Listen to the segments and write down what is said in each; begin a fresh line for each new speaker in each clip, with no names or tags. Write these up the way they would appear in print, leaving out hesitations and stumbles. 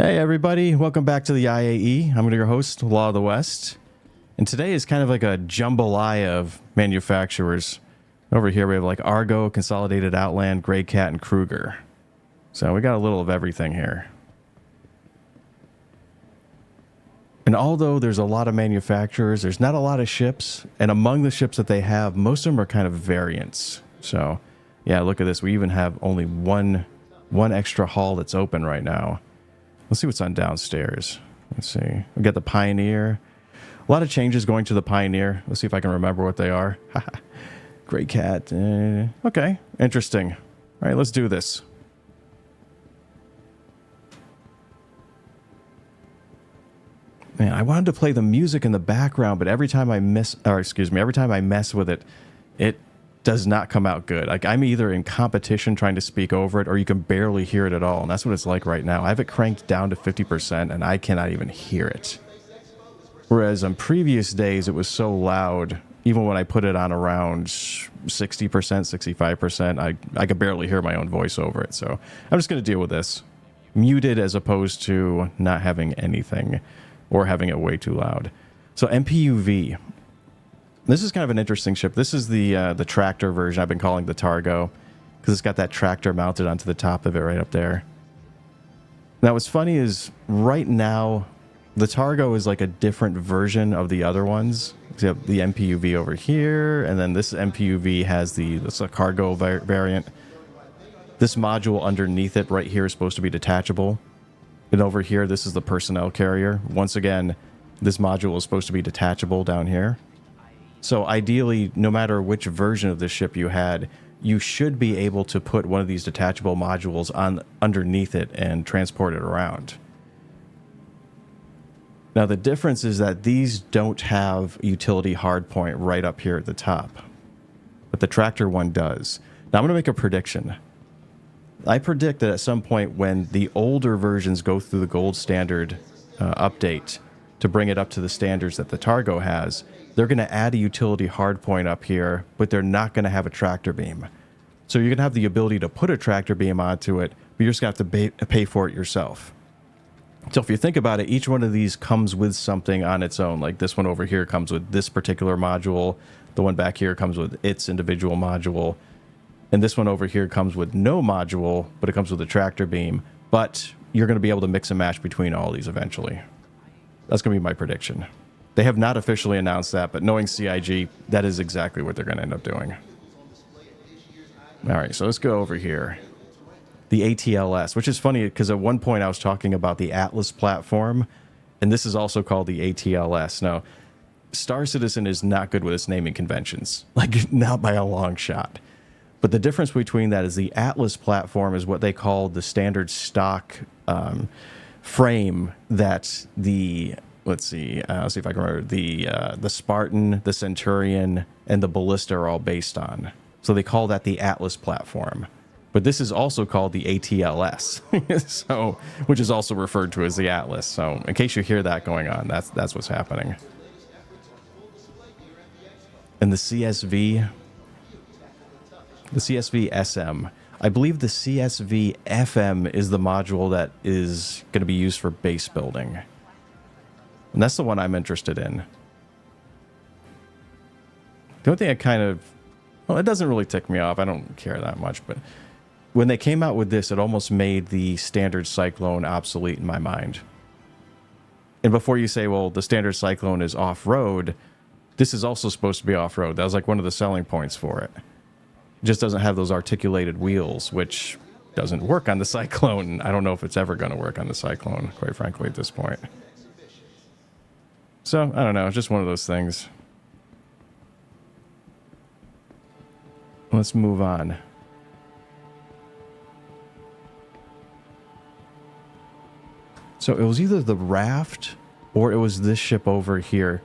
Hey everybody, welcome back to the IAE. I'm your host, Law of the West. And today is kind of like a jambalaya of manufacturers. Over here we have like Argo, Consolidated Outland, GreyCat, and Kruger. So we got a little of everything here. And although there's a lot of manufacturers, there's not a lot of ships. And among the ships that they have, most of them are kind of variants. So yeah, look at this. We even have only one extra hull that's open right now. Let's see what's on downstairs. Let's see. We got the Pioneer. A lot of changes going to the Pioneer. Let's see if I can remember what they are. GreyCat. Okay, interesting. All right, let's do this. Man, I wanted to play the music in the background, but every time I mess with it, it does not come out good. Like, I'm either in competition trying to speak over it, or you can barely hear it at all. And that's what it's like right now. I have it cranked down to 50% and I cannot even hear it. Whereas on previous days, it was so loud, even when I put it on around 60%, 65%, I could barely hear my own voice over it. So I'm just going to deal with this. Muted as opposed to not having anything or having it way too loud. So MPUV. This is kind of an interesting ship. This is the tractor version I've been calling the Targo, because it's got that tractor mounted onto the top of it right up there. Now what's funny is right now the Targo is like a different version of the other ones. You have the MPUV over here, and then this MPUV has this a cargo variant. This module underneath it right here is supposed to be detachable. And over here, this is the personnel carrier. Once again, this module is supposed to be detachable down here. So ideally, no matter which version of this ship you had, you should be able to put one of these detachable modules on underneath it and transport it around. Now the difference is that these don't have a utility hardpoint right up here at the top, but the tractor one does. Now I'm going to make a prediction. I predict that at some point when the older versions go through the gold standard update to bring it up to the standards that the Targo has, they're going to add a utility hardpoint up here, but they're not going to have a tractor beam. So you're going to have the ability to put a tractor beam onto it, but you're just going to have to pay for it yourself. So if you think about it, each one of these comes with something on its own. Like this one over here comes with this particular module. The one back here comes with its individual module. And this one over here comes with no module, but it comes with a tractor beam. But you're going to be able to mix and match between all these eventually. That's going to be my prediction. They have not officially announced that, but knowing CIG, that is exactly what they're going to end up doing. All right, so let's go over here. The ATLS, which is funny because at one point I was talking about the Atlas platform, and this is also called the ATLS. Now, Star Citizen is not good with its naming conventions, like not by a long shot. But the difference between that is the Atlas platform is what they call the standard stock frame that the, let's see if I can remember, the Spartan, the Centurion, and the Ballista are all based on. So they call that the Atlas platform. But this is also called the ATLS, so which is also referred to as the Atlas. So in case you hear that going on, that's what's happening. And the CSV SM. I believe the CSV FM is the module that is going to be used for base building. And that's the one I'm interested in. The only thing I kind of... Well, it doesn't really tick me off. I don't care that much. But when they came out with this, it almost made the standard Cyclone obsolete in my mind. And before you say, well, the standard Cyclone is off-road, this is also supposed to be off-road. That was like one of the selling points for it. It just doesn't have those articulated wheels, which doesn't work on the Cyclone. I don't know if it's ever going to work on the Cyclone, quite frankly, at this point. So, I don't know. It's just one of those things. Let's move on. So it was either the RAFT or it was this ship over here.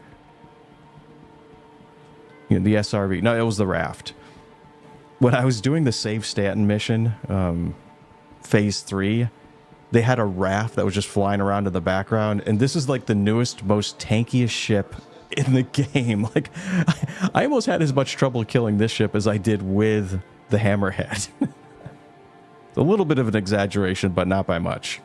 You know, the SRV. No, it was the RAFT. When I was doing the Save Stanton mission, Phase 3, they had a RAFT that was just flying around in the background. And this is like the newest, most tankiest ship in the game. Like, I almost had as much trouble killing this ship as I did with the Hammerhead. It's a little bit of an exaggeration, but not by much.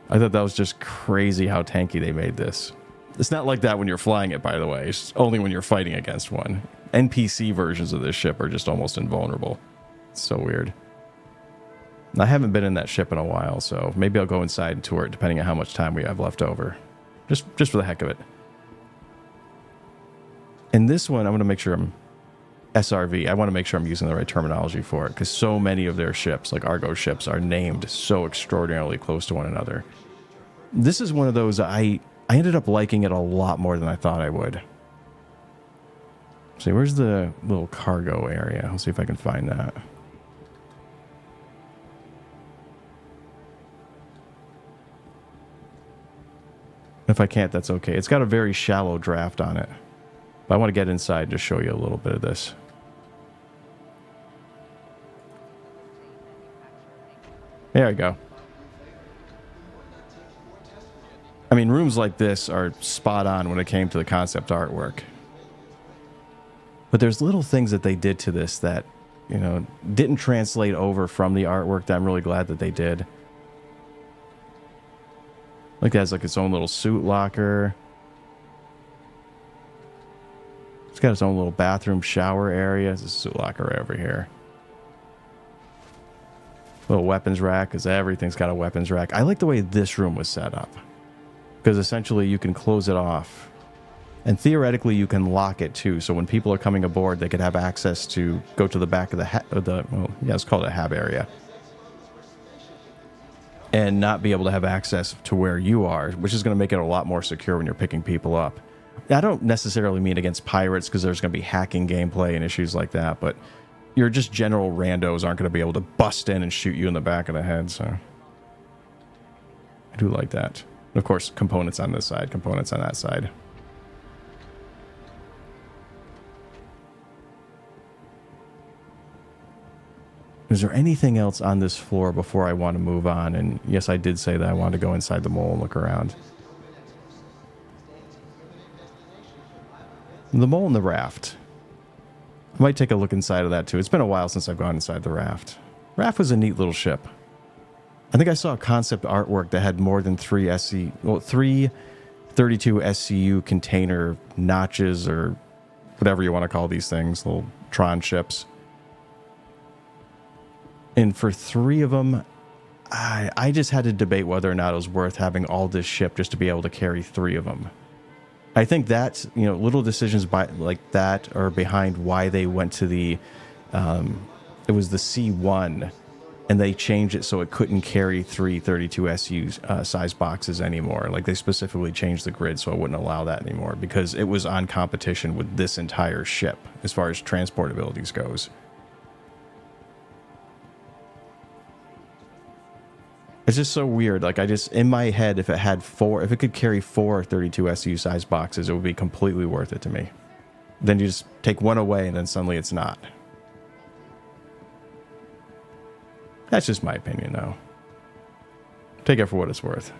I thought that was just crazy how tanky they made this. It's not like that when you're flying it, by the way. It's only when you're fighting against one. NPC versions of this ship are just almost invulnerable. It's so weird. I haven't been in that ship in a while, so maybe I'll go inside and tour it depending on how much time we have left over. Just for the heck of it. In this one, I'm going to make sure I'm SRV. I want to make sure I'm using the right terminology for it, because so many of their ships, like Argo ships, are named so extraordinarily close to one another. This is one of those I ended up liking it a lot more than I thought I would. See, where's the little cargo area? Let's see if I can find that. If I can't, that's okay. It's got a very shallow draft on it. But I want to get inside to show you a little bit of this. There we go. I mean, rooms like this are spot on when it came to the concept artwork. But there's little things that they did to this that, you know, didn't translate over from the artwork that I'm really glad that they did. Like it has like its own little suit locker. It's got its own little bathroom shower area. There's a suit locker right over here. Little weapons rack, because everything's got a weapons rack. I like the way this room was set up, because essentially you can close it off. And theoretically, you can lock it too. So when people are coming aboard, they could have access to go to the back of well, yeah, let's call it a hab area, and not be able to have access to where you are, which is going to make it a lot more secure when you're picking people up. I don't necessarily mean against pirates, because there's going to be hacking gameplay and issues like that, but your just general randos aren't going to be able to bust in and shoot you in the back of the head. So I do like that. And of course, components on this side, components on that side. Is there anything else on this floor before I want to move on? And yes, I did say that I wanted to go inside the mole and look around. The mole and the raft. I might take a look inside of that too. It's been a while since I've gone inside the raft. Raft was a neat little ship. I think I saw a concept artwork that had more than three 32 SCU container notches, or whatever you want to call these things, little Tron ships. And for 3 of them, I just had to debate whether or not it was worth having all this ship just to be able to carry 3 of them. I think that's, you know, little decisions like that are behind why they went to the, it was the C1, and they changed it so it couldn't carry 3 32 SU size boxes anymore. Like, they specifically changed the grid so it wouldn't allow that anymore, because it was on competition with this entire ship as far as transportabilities goes. It's just so weird. Like, I just, in my head, if it could carry 4 32 SU size boxes, it would be completely worth it to me. Then you just take one away and then suddenly it's not. That's just my opinion, though. Take it for what it's worth.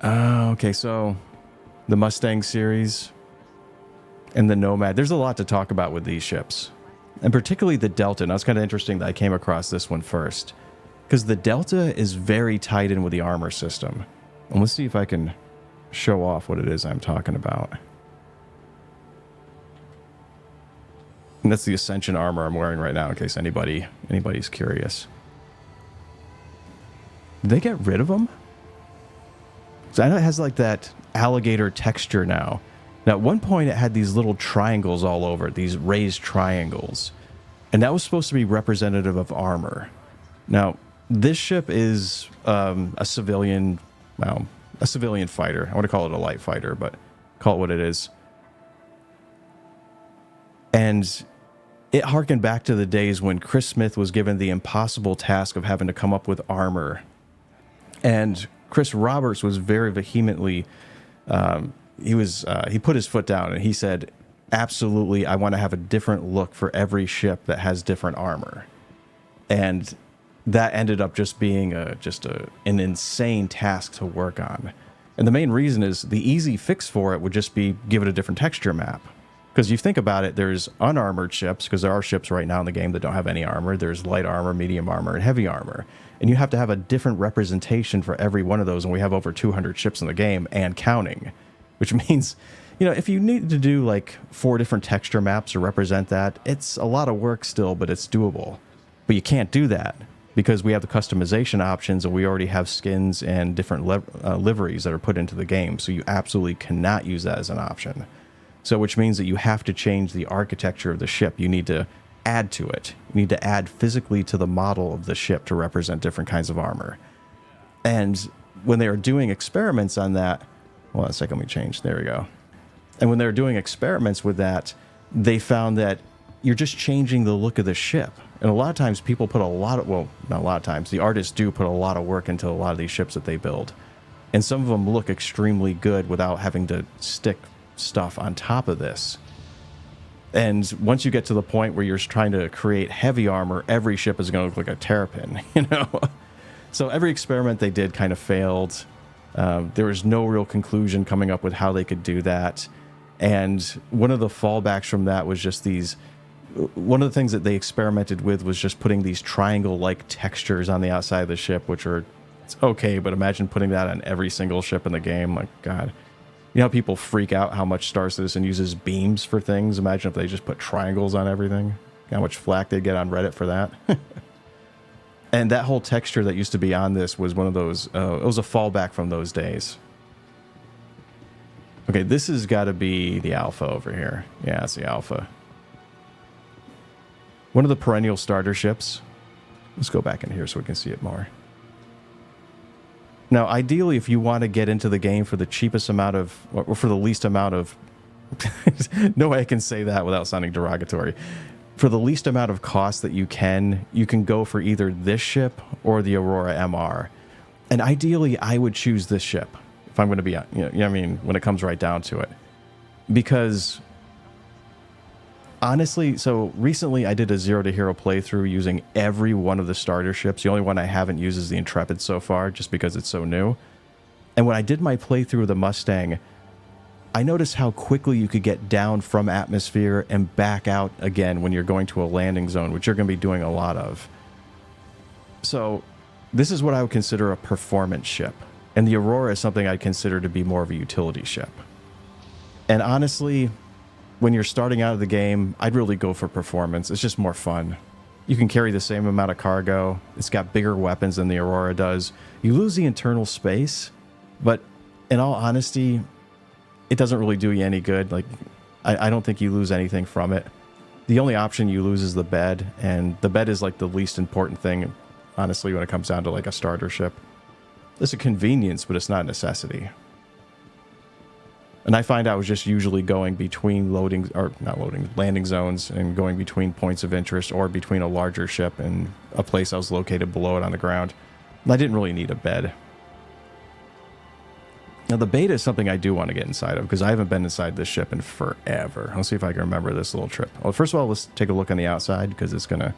Okay, so the Mustang series and the Nomad. There's a lot to talk about with these ships. And particularly the Delta. Now, it's kind of interesting that I came across this one first, because the Delta is very tied in with the armor system. And let's see if I can show off what it is I'm talking about. And that's the Ascension armor I'm wearing right now, in case anybody's curious. Did they get rid of them? So I know it has like that alligator texture now. Now, at one point, it had these little triangles all over it, these raised triangles. And that was supposed to be representative of armor. Now, this ship is a civilian fighter. I want to call it a light fighter, but call it what it is. And it harkened back to the days when Chris Smith was given the impossible task of having to come up with armor. And Chris Roberts was very vehemently... he put his foot down and he said, absolutely, I want to have a different look for every ship that has different armor. And that ended up just being an insane task to work on. And the main reason is the easy fix for it would just be give it a different texture map. Because you think about it, there's unarmored ships, because there are ships right now in the game that don't have any armor. There's light armor, medium armor, and heavy armor. And you have to have a different representation for every one of those, and we have over 200 ships in the game and counting. Which means, you know, if you need to do like 4 different texture maps to represent that, it's a lot of work still, but it's doable. But you can't do that because we have the customization options, and we already have skins and different liveries that are put into the game. So you absolutely cannot use that as an option. So which means that you have to change the architecture of the ship. You need to add to it. You need to add physically to the model of the ship to represent different kinds of armor. And when they are doing experiments on that, hold on a second, let me change. There we go. And when they're doing experiments with that, they found that you're just changing the look of the ship. And a lot of times people put a lot of, well, not a lot of times, the artists do put a lot of work into a lot of these ships that they build. And some of them look extremely good without having to stick stuff on top of this. And once you get to the point where you're trying to create heavy armor, every ship is going to look like a terrapin, you know? So every experiment they did kind of failed. There was no real conclusion coming up with how they could do that. And one of the fallbacks from that was just these, one of the things that they experimented with was just putting these triangle-like textures on the outside of the ship, which are, it's okay, but imagine putting that on every single ship in the game. Like, God. You know how people freak out how much Star Citizen uses beams for things? Imagine if they just put triangles on everything. How much flack they'd get on Reddit for that. And that whole texture that used to be on this was one of those, it was a fallback from those days. Okay, this has got to be the Alpha over here. Yeah, it's the Alpha. One of the perennial starter ships. Let's go back in here so we can see it more. Now, ideally, if you want to get into the game for the cheapest amount of, or for the least amount of, no way I can say that without sounding derogatory. For the least amount of cost that you can go for either this ship or the Aurora MR. And ideally, I would choose this ship if I'm going to be, you know, I mean, when it comes right down to it. Because honestly, so recently I did a Zero to Hero playthrough using every one of the starter ships. The only one I haven't used is the Intrepid so far, just because it's so new. And when I did my playthrough of the Mustang, I noticed how quickly you could get down from atmosphere and back out again when you're going to a landing zone, which you're going to be doing a lot of. So this is what I would consider a performance ship. And the Aurora is something I'd consider to be more of a utility ship. And honestly, when you're starting out of the game, I'd really go for performance. It's just more fun. You can carry the same amount of cargo. It's got bigger weapons than the Aurora does. You lose the internal space, but in all honesty, it doesn't really do you any good. Like, I don't think you lose anything from it. The only option you lose is the bed, and the bed is like the least important thing, honestly, when it comes down to like a starter ship. It's a convenience, but it's not a necessity. And I find I was just usually going between landing zones and going between points of interest or between a larger ship and a place I was located below it on the ground. And I didn't really need a bed. Now the Beta is something I do want to get inside of because I haven't been inside this ship in forever. Let's see if I can remember this little trip. Well, first of all, let's take a look on the outside because it's going to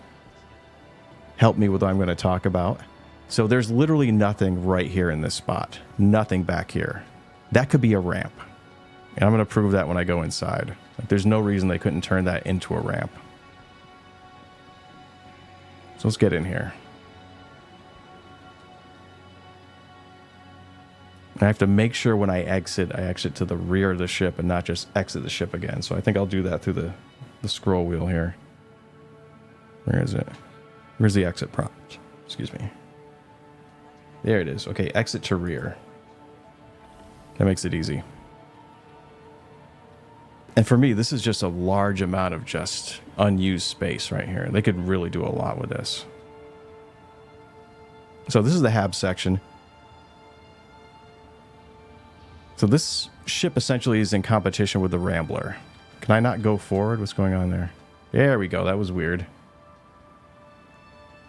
help me with what I'm going to talk about. So there's literally nothing right here in this spot. Nothing back here. That could be a ramp. And I'm going to prove that when I go inside. Like, there's no reason they couldn't turn that into a ramp. So let's get in here. I have to make sure when I exit to the rear of the ship and not just exit the ship again. So I think I'll do that through the scroll wheel here. Where is it? Where's the exit prompt? Excuse me. There it is. Okay, exit to rear. That makes it easy. And for me, this is just a large amount of just unused space right here. They could really do a lot with this. So this is the HAB section. So this ship essentially is in competition with the Rambler. Can I not go forward? What's going on there? There we go. That was weird.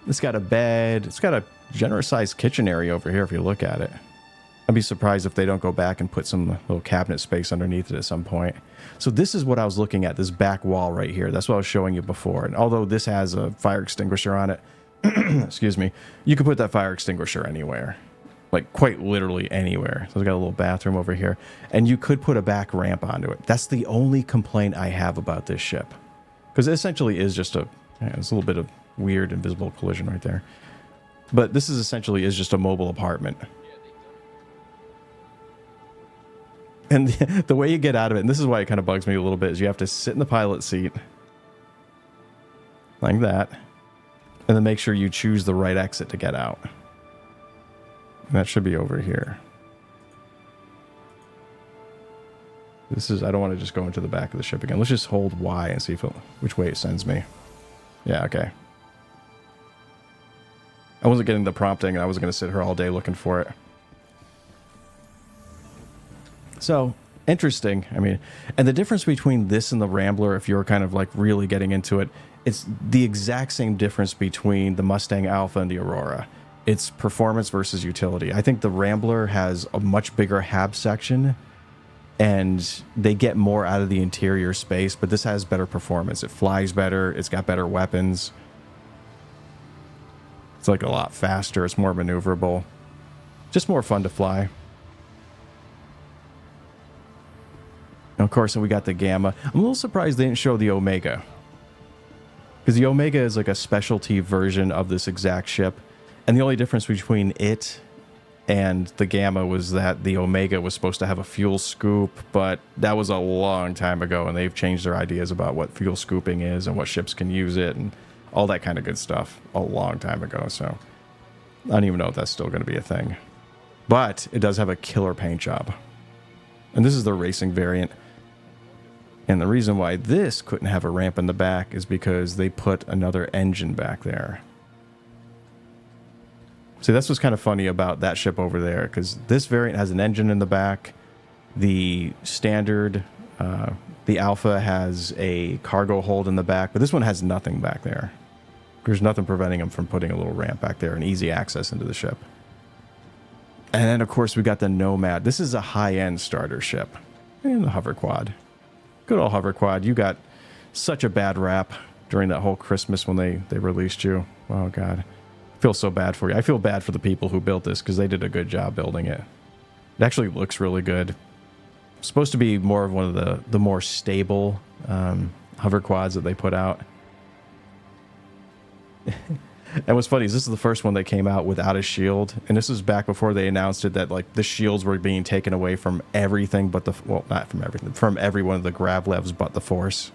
It's got a bed. It's got a generous sized kitchen area over here if you look at it. I'd be surprised if they don't go back and put some little cabinet space underneath it at some point. So this is what I was looking at, this back wall right here. That's what I was showing you before. And although this has a fire extinguisher on it, excuse me, you can put that fire extinguisher anywhere. like quite literally anywhere. So it's got a little bathroom over here, and you could put a back ramp onto it. That's the only complaint I have about this ship, because it essentially is just a, it's a little bit of weird invisible collision right there, but this is essentially is just a mobile apartment. And the way you get out of it, and this is why it kind of bugs me a little bit, is you have to sit in the pilot seat like that, and then make sure you choose the right exit to get out. And that should be over here. This is, I don't want to just go into the back of the ship again. Let's just hold Y and see if which way it sends me. Yeah, okay. I wasn't getting the prompting, and I wasn't going to sit here all day looking for it. So, interesting. I mean, and the difference between this and the Rambler, if you're kind of like really getting into it, it's the exact same difference between the Mustang Alpha and the Aurora. It's performance versus utility. I think the Rambler has a much bigger hab section, and they get more out of the interior space, but this has better performance. It flies better. It's got better weapons. It's like a lot faster. It's more maneuverable. Just more fun to fly. And of course, we got the Gamma. I'm a little surprised they didn't show the Omega, because the Omega is like a specialty version of this exact ship. And the only difference between it and the Gamma was that the Omega was supposed to have a fuel scoop, but that was a long time ago, and they've changed their ideas about what fuel scooping is and what ships can use it and all that kind of good stuff a long time ago. So I don't even know if that's still going to be a thing. But it does have a killer paint job. And this is the racing variant. And the reason why this couldn't have a ramp in the back is because they put another engine back there. See, that's what's kind of funny about that ship over there, because this variant has an engine in the back. The standard, the Alpha has a cargo hold in the back, but this one has nothing back there. There's nothing preventing them from putting a little ramp back there and easy access into the ship. And then, of course, we got the Nomad. This is a high-end starter ship. And the HoverQuad. Good old HoverQuad. You got such a bad rap during that whole Christmas when they released you. Oh, God. I feel so bad for you. I feel bad for the people who built this, because they did a good job building it. It actually looks really good. It's supposed to be more of one of the more stable HoverQuads that they put out. And what's funny is this is the first one that came out without a shield, and this was back before they announced it, that like the shields were being taken away from everything but the, well, not from everything, from every one of the grav levs but the Force.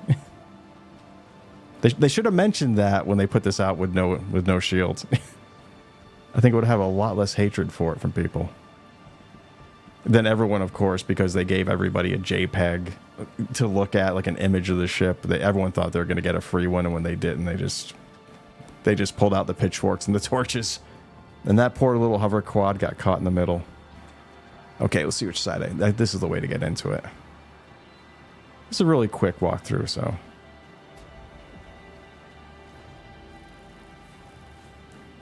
They should have mentioned that when they put this out with no shields. I think it would have a lot less hatred for it from people. Then everyone, of course, because they gave everybody a JPEG to look at, like an image of the ship. Everyone thought they were going to get a free one, and when they didn't, they just pulled out the pitchforks and the torches. And that poor little HoverQuad got caught in the middle. Okay, let's see which side this is the way to get into it. It's a really quick walkthrough, so.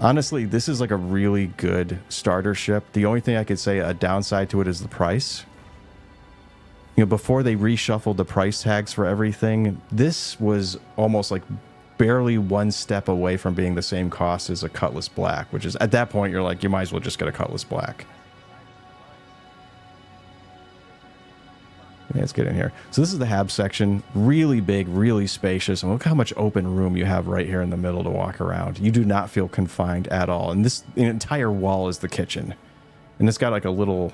Honestly, this is like a really good starter ship. The only thing I could say a downside to it is the price. You know, before they reshuffled the price tags for everything, this was almost like barely one step away from being the same cost as a Cutlass Black, which is, at that point, you're like, you might as well just get a Cutlass Black. Yeah, let's get in here. So this is the hab section. Really big, really spacious. And look how much open room you have right here in the middle to walk around. You do not feel confined at all. And this entire wall is the kitchen. And it's got like a little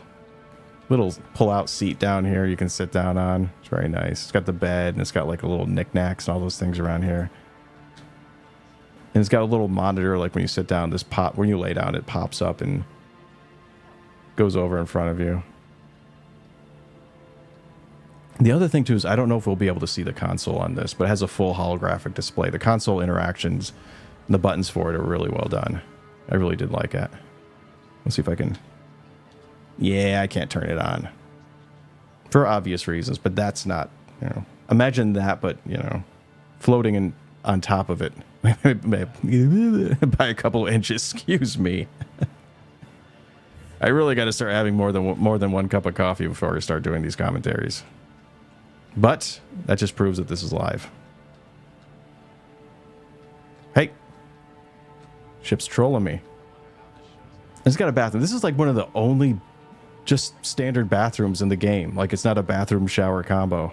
pull-out seat down here you can sit down on. It's very nice. It's got the bed, and it's got like a little knickknacks and all those things around here. And it's got a little monitor, like when you sit down, when you lay down, it pops up and goes over in front of you. The other thing, too, is I don't know if we'll be able to see the console on this, but it has a full holographic display. The console interactions and the buttons for it are really well done. I really did like it. Let's see if I can... Yeah, I can't turn it on. For obvious reasons, but that's not, you know... Imagine that, but, you know, floating on top of it by a couple inches. Excuse me. I really got to start having more than one cup of coffee before I start doing these commentaries. But that just proves that this is live. Hey, ship's trolling me. It's got a bathroom. This is like one of the only just standard bathrooms in the game. Like, it's not a bathroom shower combo.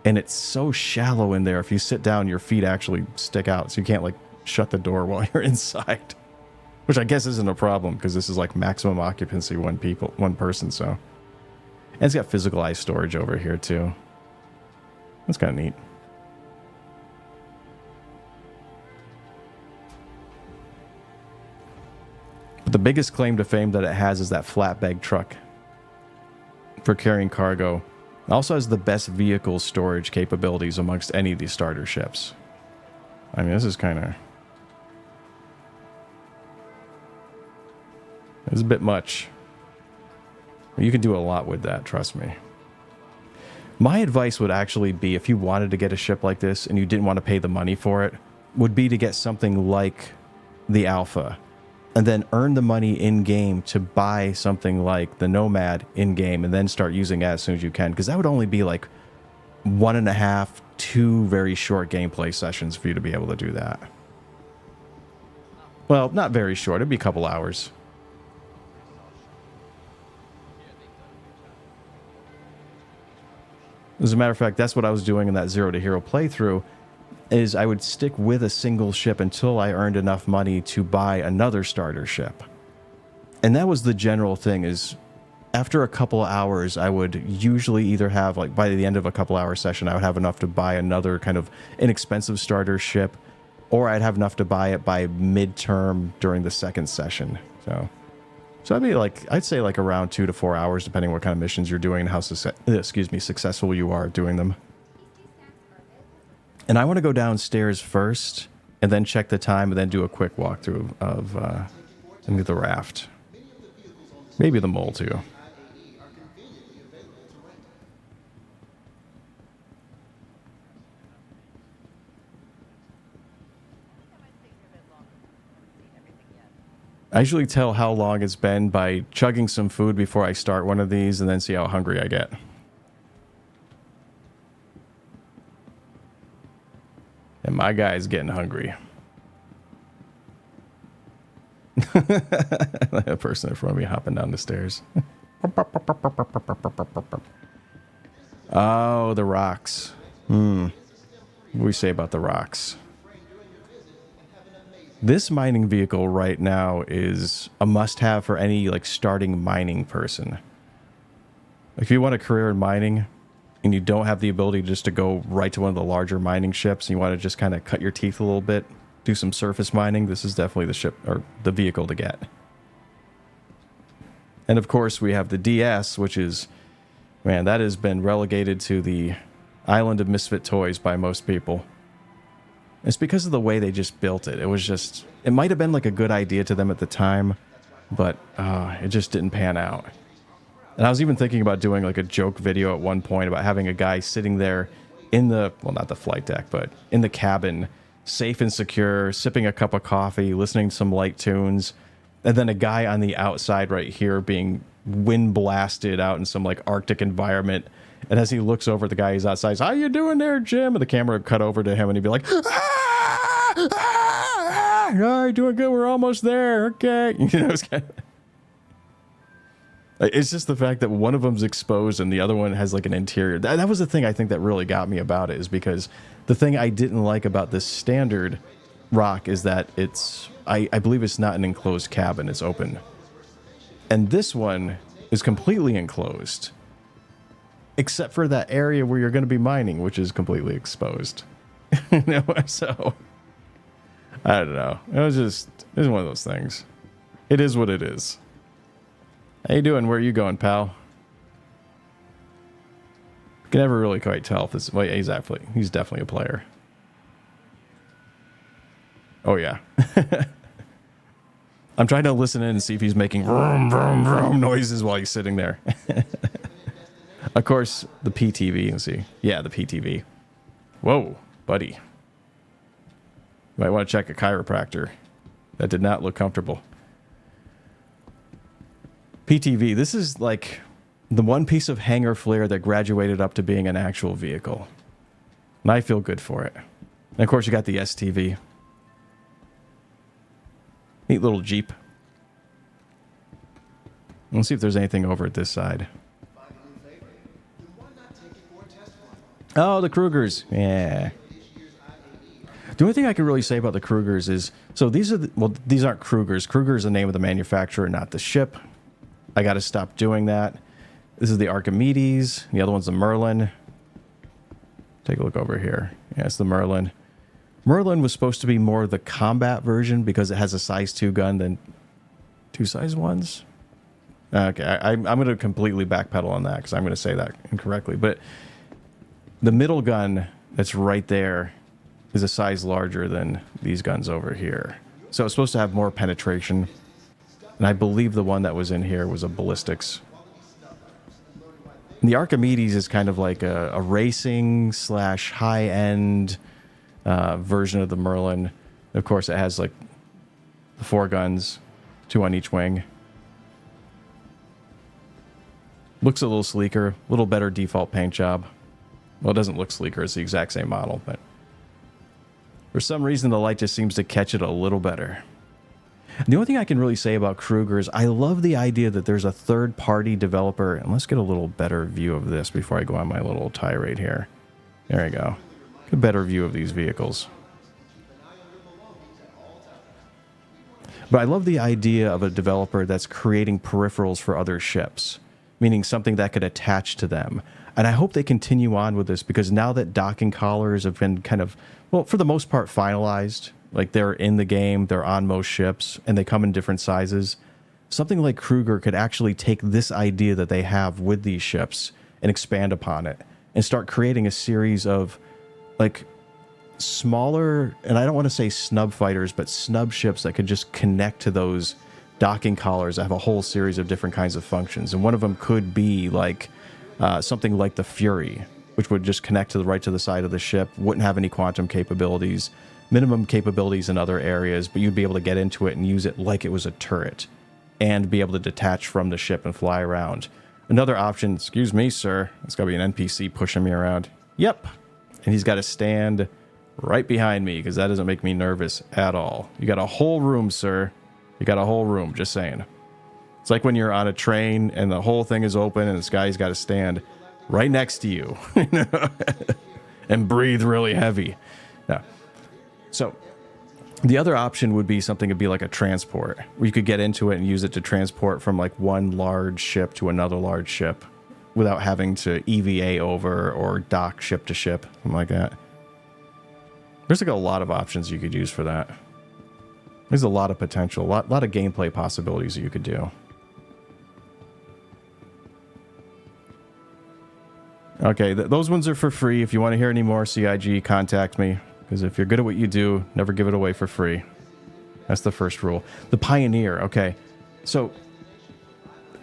And it's so shallow in there. If you sit down, your feet actually stick out. So you can't, like, shut the door while you're inside. Which I guess isn't a problem, because this is, like, maximum occupancy, one person, so. And it's got physicalized storage over here, too. That's kind of neat. But the biggest claim to fame that it has is that flatbed truck for carrying cargo. It also has the best vehicle storage capabilities amongst any of these starter ships. I mean, this is kind of... It's a bit much. You can do a lot with that, trust me. My advice would actually be, if you wanted to get a ship like this and you didn't want to pay the money for it, would be to get something like the Alpha, and then earn the money in-game to buy something like the Nomad in-game, and then start using it as soon as you can, because that would only be like 1.5, 2 very short gameplay sessions for you to be able to do that. Well, not very short. It'd be a couple hours. As a matter of fact, that's what I was doing in that Zero to Hero playthrough, is I would stick with a single ship until I earned enough money to buy another starter ship. And that was the general thing, is after a couple hours, I would usually either have, like, by the end of a couple hour session, I would have enough to buy another kind of inexpensive starter ship, or I'd have enough to buy it by midterm during the second session. So that'd be like, I'd say like around 2 to 4 hours, depending on what kind of missions you're doing and how successful you are doing them. And I want to go downstairs first, and then check the time, and then do a quick walkthrough of the raft. Maybe the mole too. I usually tell how long it's been by chugging some food before I start one of these, and then see how hungry I get. And my guy's getting hungry. That person in front of me hopping down the stairs. Oh, the rocks. What do we say about the rocks? This mining vehicle right now is a must-have for any, like, starting mining person. If you want a career in mining and you don't have the ability just to go right to one of the larger mining ships, and you want to just kind of cut your teeth a little bit, do some surface mining, this is definitely the ship, or the vehicle to get. And of course we have the DS, which is, man, that has been relegated to the island of misfit toys by most people. It's because of the way they just built it. It was just, it might have been like a good idea to them at the time, but it just didn't pan out. And I was even thinking about doing like a joke video at one point about having a guy sitting there in the, well, not the flight deck, but in the cabin, safe and secure, sipping a cup of coffee, listening to some light tunes, and then a guy on the outside right here being wind blasted out in some like Arctic environment. And as he looks over at the guy who's outside, he's, "How you doing there, Jim?" And the camera would cut over to him, and he'd be like, "All right, doing good. We're almost there. Okay." You know, it's just the fact that one of them's exposed and the other one has like an interior. That was the thing I think that really got me about it, is because the thing I didn't like about this standard rock is that it's, I believe it's not an enclosed cabin. It's open. And this one is completely enclosed, except for that area where you're going to be mining, which is completely exposed. You know, so I don't know. It's one of those things. It is what it is. How you doing? Where are you going, pal? You can never really quite tell if this. Well, yeah, he's definitely a player. Oh yeah. I'm trying to listen in and see if he's making vroom, vroom, vroom noises while he's sitting there. Of course, the PTV, you see. Yeah, the PTV. Whoa, buddy. You might want to check a chiropractor. That did not look comfortable. PTV, this is like the one piece of hangar flair that graduated up to being an actual vehicle. And I feel good for it. And of course, you got the STV. Neat little Jeep. Let's see if there's anything over at this side. Oh, the Krugers. Yeah. The only thing I can really say about the Krugers is, so these are, these aren't Krugers. Kruger is the name of the manufacturer, not the ship. I got to stop doing that. This is the Archimedes. The other one's the Merlin. Take a look over here. Yeah, it's the Merlin. Merlin was supposed to be more the combat version because it has a size 2 gun than 2 size 1s. Okay, I'm going to completely backpedal on that because I'm going to say that incorrectly. But the middle gun that's right there is a size larger than these guns over here. So it's supposed to have more penetration. And I believe the one that was in here was a ballistics. And the Archimedes is kind of like a racing / high-end version of the Merlin. Of course, it has like the 4 guns, 2 on each wing. Looks a little sleeker, a little better default paint job. Well, it doesn't look sleeker, it's the exact same model, but for some reason the light just seems to catch it a little better. And the only thing I can really say about Kruger is I love the idea that there's a third-party developer, and let's get a little better view of this before I go on my little tirade here. There we go. Get a better view of these vehicles. But I love the idea of a developer that's creating peripherals for other ships, meaning something that could attach to them. And I hope they continue on with this because now that docking collars have been kind of, well, for the most part finalized, like they're in the game, they're on most ships, and they come in different sizes, something like Kruger could actually take this idea that they have with these ships and expand upon it and start creating a series of like smaller, and I don't want to say snub fighters, but snub ships that could just connect to those docking collars that have a whole series of different kinds of functions. And one of them could be like something like the Fury, which would just connect to the side of the ship, wouldn't have any quantum capabilities, minimum capabilities in other areas, but you'd be able to get into it and use it like it was a turret and be able to detach from the ship and fly around. Another option, excuse me, sir, it's got to be an NPC pushing me around. Yep. And he's got to stand right behind me because that doesn't make me nervous at all. You got a whole room, sir. You got a whole room, just saying. It's like when you're on a train and the whole thing is open and this guy's got to stand right next to you and breathe really heavy. Yeah. So the other option would be something to be like a transport where you could get into it and use it to transport from like one large ship to another large ship without having to EVA over or dock ship to ship, something like that. There's like a lot of options you could use for that. There's a lot of potential, a lot of gameplay possibilities that you could do. Okay, those ones are for free. If you want to hear any more CIG, contact me. Because if you're good at what you do, never give it away for free. That's the first rule. The Pioneer, okay. So,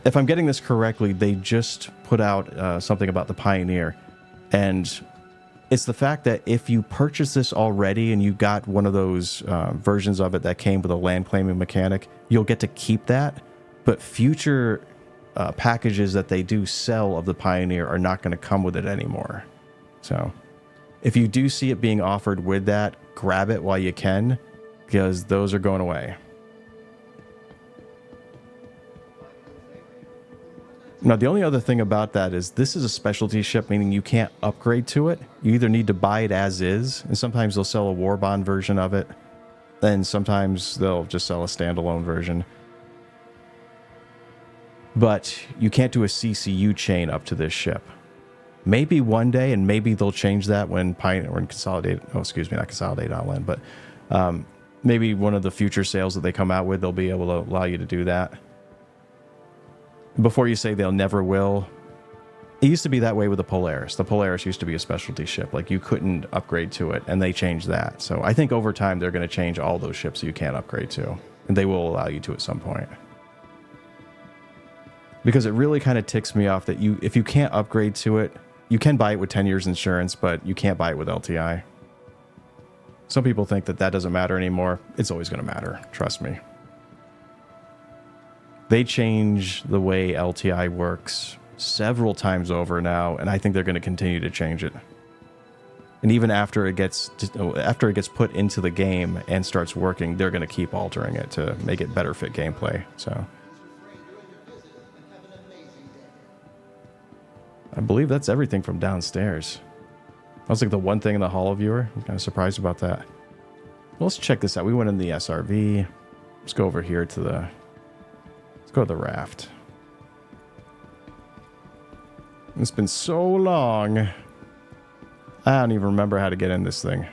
if I'm getting this correctly, they just put out something about the Pioneer. And it's the fact that if you purchase this already and you got one of those versions of it that came with a land claiming mechanic, you'll get to keep that. But future packages that they do sell of the Pioneer are not going to come with it anymore. So if you do see it being offered with that, grab it while you can, because those are going away. Now, the only other thing about that is this is a specialty ship, meaning you can't upgrade to it. You either need to buy it as is, and sometimes they'll sell a war bond version of it, and sometimes they'll just sell a standalone version. But you can't do a CCU chain up to this ship. Maybe one day, and maybe they'll change that when Pioneer or Consolidated, oh, excuse me, not Consolidated Outland, but maybe one of the future sales that they come out with, they'll be able to allow you to do that. Before you say they'll never will, it used to be that way with the Polaris. The Polaris used to be a specialty ship. Like, you couldn't upgrade to it, and they changed that. So I think over time, they're going to change all those ships you can't upgrade to, and they will allow you to at some point. Because it really kind of ticks me off that if you can't upgrade to it, you can buy it with 10 years insurance, but you can't buy it with LTI. Some people think that that doesn't matter anymore. It's always going to matter. Trust me. They change the way LTI works several times over now, and I think they're going to continue to change it. And even after it gets put into the game and starts working, they're going to keep altering it to make it better fit gameplay. So I believe that's everything from downstairs. That was like the one thing in the holo viewer. I'm kind of surprised about that. Well, let's check this out. We went in the SRV. Let's go over here to the... Let's go to the RAFT. It's been so long. I don't even remember how to get in this thing.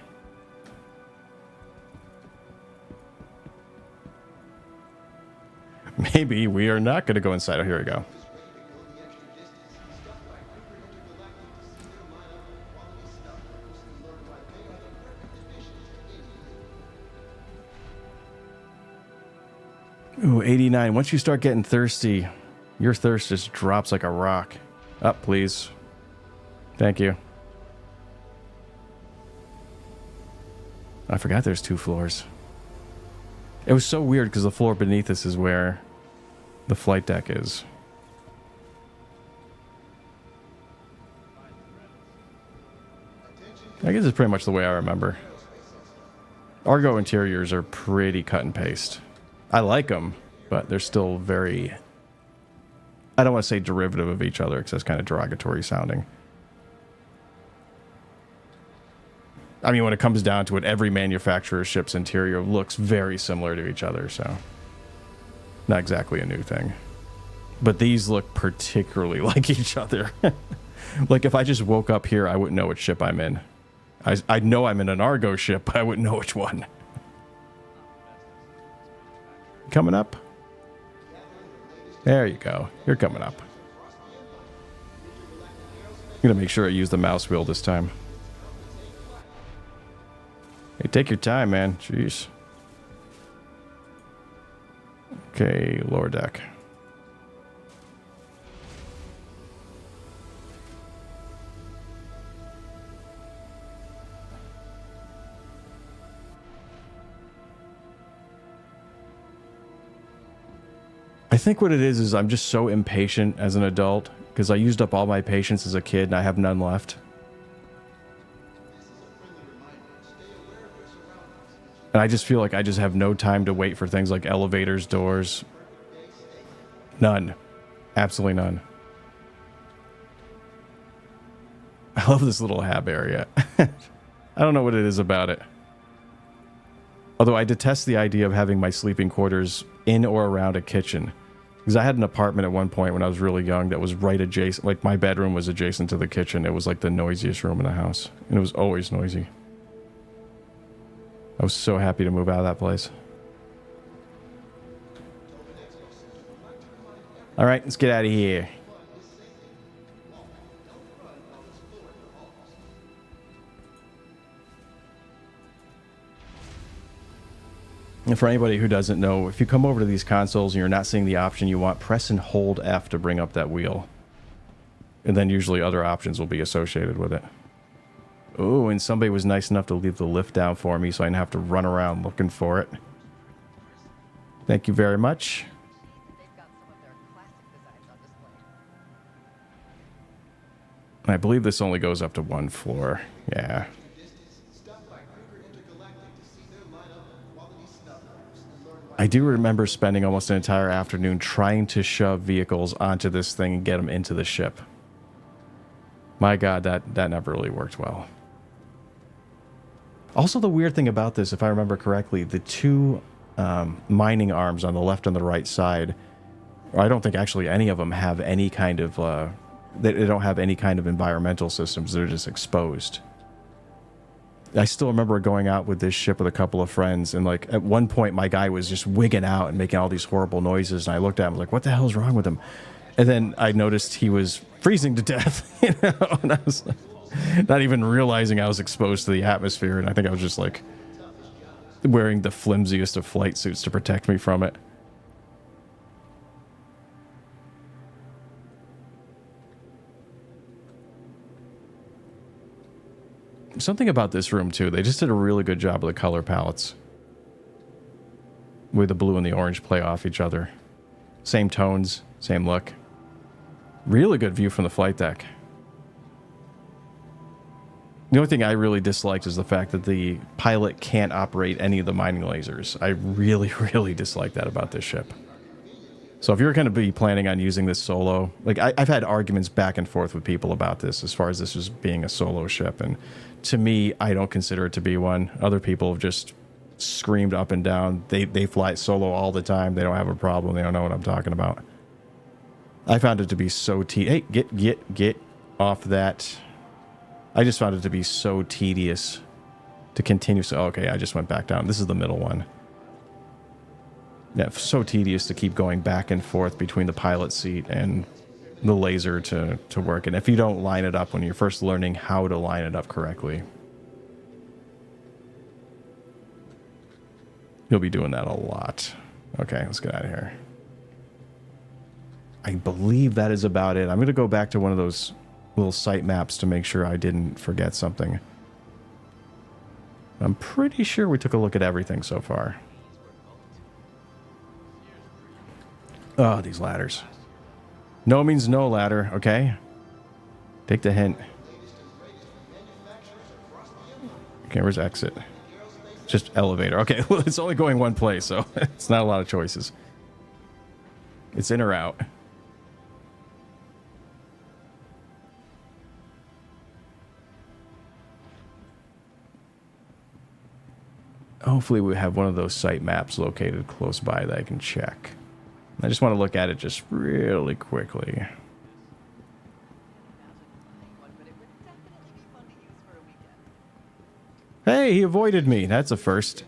Maybe we are not going to go inside. Oh, here we go. Ooh, 89. Once you start getting thirsty, your thirst just drops like a rock. Up, please. Thank you. I forgot there's 2 floors. It was so weird because the floor beneath us is where the flight deck is. I guess it's pretty much the way I remember. Argo interiors are pretty cut and paste. I like them, but they're still very... I don't want to say derivative of each other because that's kind of derogatory sounding. I mean, when it comes down to it, every manufacturer's ship's interior looks very similar to each other, so... Not exactly a new thing. But these look particularly like each other. Like, if I just woke up here, I wouldn't know which ship I'm in. I'd know I'm in an Argo ship, but I wouldn't know which one. Coming up? There you go. You're coming up. I'm going to make sure I use the mouse wheel this time. Hey, take your time, man. Jeez. Okay, lower deck. I think what it is I'm just so impatient as an adult because I used up all my patience as a kid and I have none left. And I just feel like I just have no time to wait for things like elevators, doors. None. Absolutely none. I love this little hab area. I don't know what it is about it. Although I detest the idea of having my sleeping quarters in or around a kitchen. Because I had an apartment at one point when I was really young that was right adjacent. Like, my bedroom was adjacent to the kitchen. It was like the noisiest room in the house. And it was always noisy. I was so happy to move out of that place. All right, let's get out of here. And for anybody who doesn't know, if you come over to these consoles and you're not seeing the option you want, press and hold F to bring up that wheel. And then usually other options will be associated with it. Oh, and somebody was nice enough to leave the lift down for me so I didn't have to run around looking for it. Thank you very much. I believe this only goes up to 1 floor. Yeah. I do remember spending almost an entire afternoon trying to shove vehicles onto this thing and get them into the ship. My God, that never really worked well. Also, the weird thing about this, if I remember correctly, the 2 mining arms on the left and the right side, or I don't think actually any of them have any kind of, they don't have any kind of environmental systems. They're just exposed. I still remember going out with this ship with a couple of friends, and like at one point my guy was just wigging out and making all these horrible noises, and I looked at him like, what the hell is wrong with him? And then I noticed he was freezing to death, you know, and I was not even realizing I was exposed to the atmosphere, and I think I was just like wearing the flimsiest of flight suits to protect me from it. Something about this room, too. They just did a really good job with the color palettes. Where the blue and the orange play off each other. Same tones, same look. Really good view from the flight deck. The only thing I really disliked is the fact that the pilot can't operate any of the mining lasers. I really, really dislike that about this ship. So if you're going to be planning on using this solo, like I've had arguments back and forth with people about this as far as this as being a solo ship. And to me, I don't consider it to be one. Other people have just screamed up and down. They fly solo all the time. They don't have a problem. They don't know what I'm talking about. I found it to be so Hey, get off that. I just found it to be so tedious to continue. So, okay, I just went back down. This is the middle one. Yeah, so tedious to keep going back and forth between the pilot seat and the laser to work. And if you don't line it up when you're first learning how to line it up correctly, you'll be doing that a lot. Okay, let's get out of here. I believe that is about it. I'm going to go back to one of those little site maps to make sure I didn't forget something. I'm pretty sure we took a look at everything so far. Oh, these ladders. No means no ladder, okay? Take the hint. Okay, where's exit? Just elevator. Okay, well, it's only going one place, so it's not a lot of choices. It's in or out. Hopefully we have one of those site maps located close by that I can check. I just want to look at it just really quickly. Hey, he avoided me. That's a first.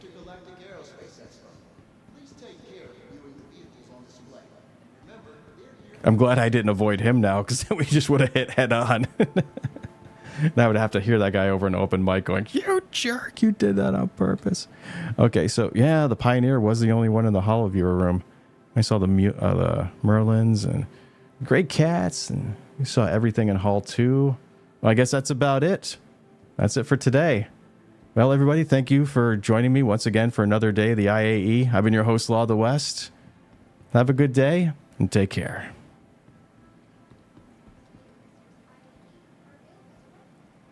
I'm glad I didn't avoid him now, because then we just would have hit head on. Now I would have to hear that guy over an open mic going, "You jerk, you did that on purpose." Okay, so yeah, the Pioneer was the only one in the holo viewer room. I saw the Merlins and GreyCats, and you saw everything in Hall 2. Well, I guess that's about it. That's it for today. Well, everybody, thank you for joining me once again for another day of the IAE. I've been your host, Law of the West. Have a good day, and take care.